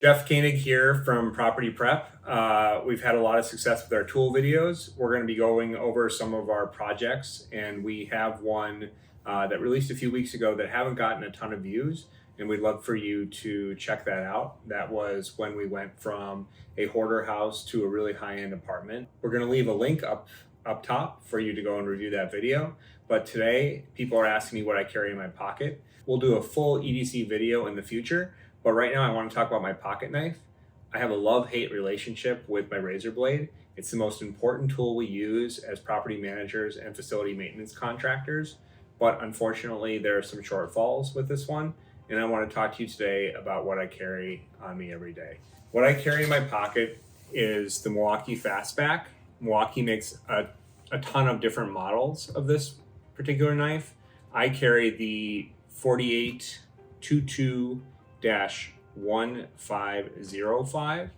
Jeff Koenig here from Property Prep. We've had a lot of success with our tool videos. We're going to be going over some of our projects, and we have one that released a few weeks ago that haven't gotten a ton of views, and we'd love for you to check that out. That was when we went from a hoarder house to a really high-end apartment. We're going to leave a link up top for you to go and review that video. But today, people are asking me what I carry in my pocket. We'll do a full EDC video in the future. But right now I want to talk about my pocket knife. I have a love-hate relationship with my razor blade. It's the most important tool we use as property managers and facility maintenance contractors. But unfortunately, there are some shortfalls with this one. And I want to talk to you today about what I carry on me every day. What I carry in my pocket is the Milwaukee Fastback. Milwaukee makes a ton of different models of this particular knife. I carry the 4822-1505.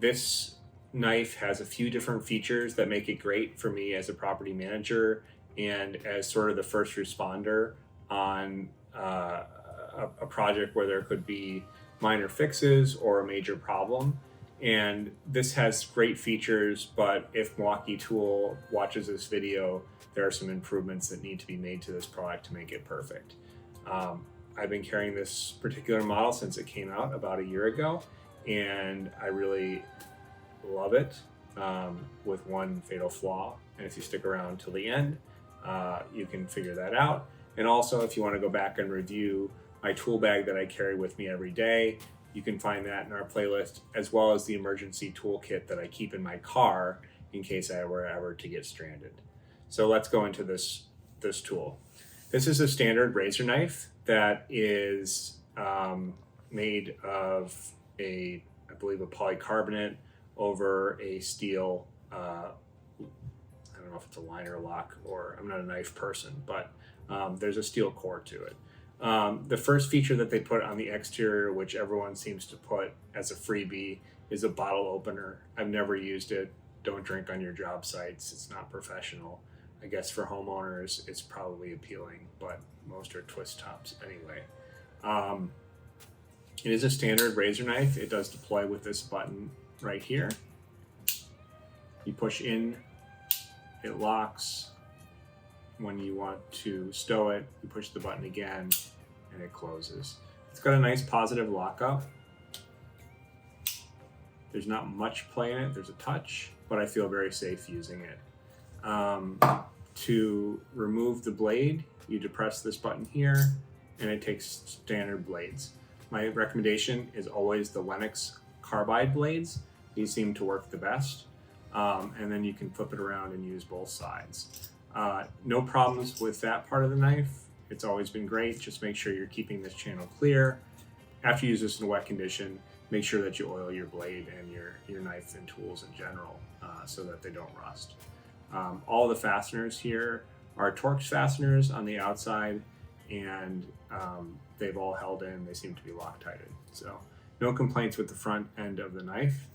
This knife has a few different features that make it great for me as a property manager and as sort of the first responder on a project where there could be minor fixes or a major problem. And this has great features, but if Milwaukee Tool watches this video, there are some improvements that need to be made to this product to make it perfect. I've been carrying this particular model since it came out about a year ago, and I really love it, with one fatal flaw. And if you stick around till the end, you can figure that out. And also, if you want to go back and review my tool bag that I carry with me every day, you can find that in our playlist, as well as the emergency toolkit that I keep in my car in case I were ever to get stranded. So let's go into this tool. This is a standard razor knife that is made of I believe a polycarbonate over a steel, I don't know if it's a liner lock, or I'm not a knife person, but there's a steel core to it. The first feature that they put on the exterior, which everyone seems to put as a freebie, is a bottle opener. I've never used it. Don't drink on your job sites. It's not professional. I guess for homeowners, it's probably appealing, but most are twist tops anyway. It is a standard razor knife. It does deploy with this button right here. You push in, it locks. When you want to stow it, you push the button again, and it closes. It's got a nice positive lockup. There's not much play in it. There's a touch, but I feel very safe using it. To remove the blade, you depress this button here, and it takes standard blades. My recommendation is always the Lennox carbide blades. These seem to work the best. And then you can flip it around and use both sides. No problems with that part of the knife. It's always been great. Just make sure you're keeping this channel clear. After you use this in a wet condition, make sure that you oil your blade and your knife and tools in general, so that they don't rust. All the fasteners here are Torx fasteners on the outside, and they've all held in. They seem to be Loctited. So no complaints with the front end of the knife.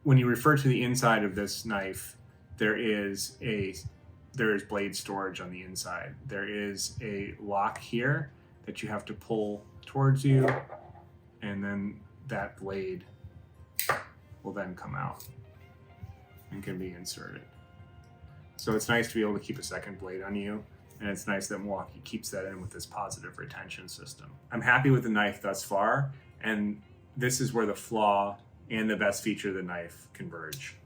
When you refer to the inside of this knife, there is blade storage on the inside. There is a lock here that you have to pull towards you, and then that blade will then come out and can be inserted. So it's nice to be able to keep a second blade on you, and it's nice that Milwaukee keeps that in with this positive retention system. I'm happy with the knife thus far, and this is where the flaw and the best feature of the knife converge.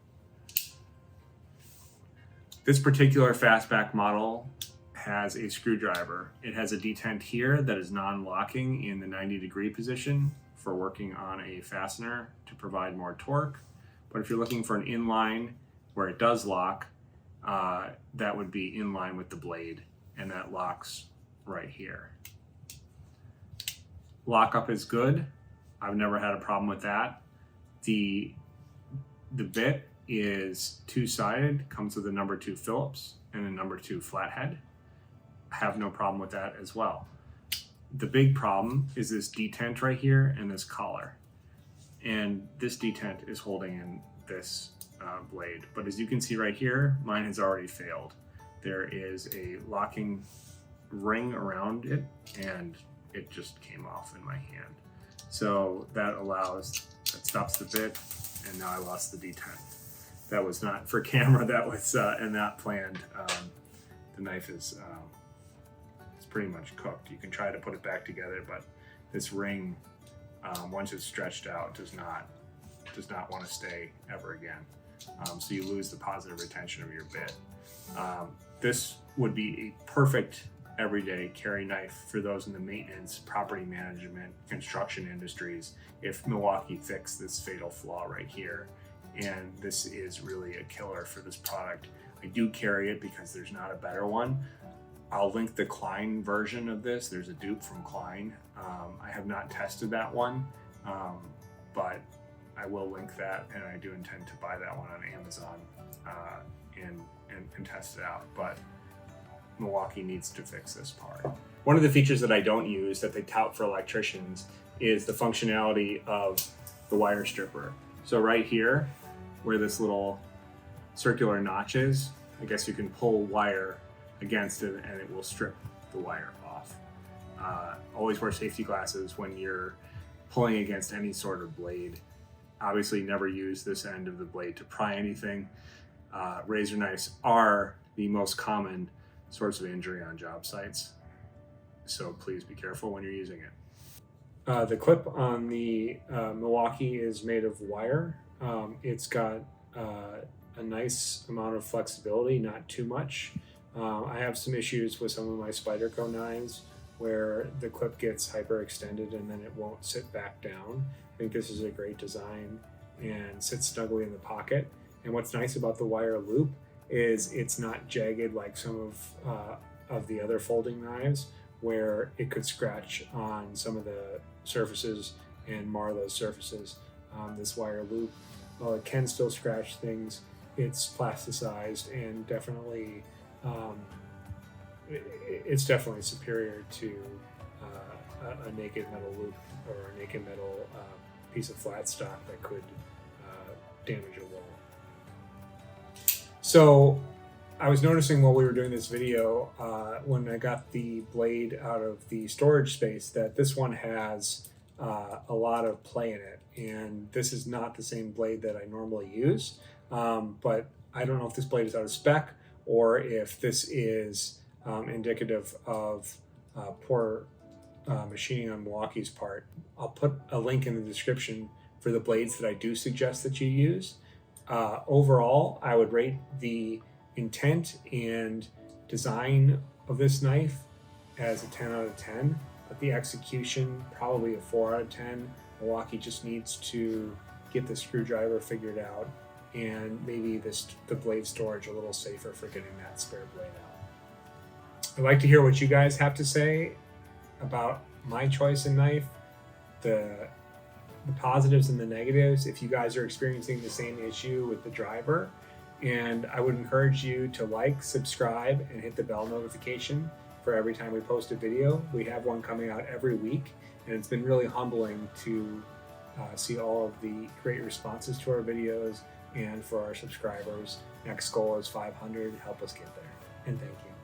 This particular fastback model has a screwdriver. It has a detent here that is non-locking in the 90-degree position for working on a fastener to provide more torque. But if you're looking for an inline where it does lock, that would be in line with the blade, and that locks right here. Lockup is good. I've never had a problem with that. The bit is two-sided, comes with a number 2 Phillips and a number 2 flathead. I have no problem with that as well. The big problem is this detent right here and this collar. And this detent is holding in this blade. But as you can see right here, mine has already failed. There is a locking ring around it, and it just came off in my hand. So that stops the bit, and now I lost the D10. That was not for camera, that was not planned. The knife is it's pretty much cooked. You can try to put it back together, but this ring, once it's stretched out, does not want to stay ever again. So you lose the positive retention of your bit. This would be a perfect everyday carry knife for those in the maintenance, property management, construction industries if Milwaukee fixed this fatal flaw right here. And this is really a killer for this product. I do carry it because there's not a better one. I'll link the Klein version of this. There's a dupe from Klein. I have not tested that one, but I will link that, and I do intend to buy that one on Amazon and test it out. But Milwaukee needs to fix this part. One of the features that I don't use that they tout for electricians is the functionality of the wire stripper. So right here, where this little circular notch is, I guess you can pull wire against it and it will strip the wire off. Always wear safety glasses when you're pulling against any sort of blade. Obviously never use this end of the blade to pry anything. Razor knives are the most common source of injury on job sites, so please be careful when you're using it. The clip on the Milwaukee is made of wire. It's got a nice amount of flexibility, not too much. I have some issues with some of my Spyderco knives where the clip gets hyperextended and then it won't sit back down. I think this is a great design and sits snugly in the pocket. And what's nice about the wire loop is it's not jagged like some of the other folding knives where it could scratch on some of the surfaces and mar those surfaces. This wire loop, while it can still scratch things, it's plasticized and definitely it's definitely superior to a naked metal loop or a naked metal piece of flat stock that could damage a wall. So I was noticing while we were doing this video, when I got the blade out of the storage space, that this one has a lot of play in it. And this is not the same blade that I normally use. But I don't know if this blade is out of spec or if this is indicative of poor machining on Milwaukee's part. I'll put a link in the description for the blades that I do suggest that you use. Overall, I would rate the intent and design of this knife as a 10 out of 10, but the execution probably a 4 out of 10. Milwaukee just needs to get the screwdriver figured out and maybe the blade storage a little safer for getting that spare blade out. I'd like to hear what you guys have to say about my choice in knife, the positives and the negatives, if you guys are experiencing the same issue with the driver. And I would encourage you to like, subscribe, and hit the bell notification for every time we post a video. We have one coming out every week, and it's been really humbling to see all of the great responses to our videos and for our subscribers. Next goal is 500. Help us get there. And thank you.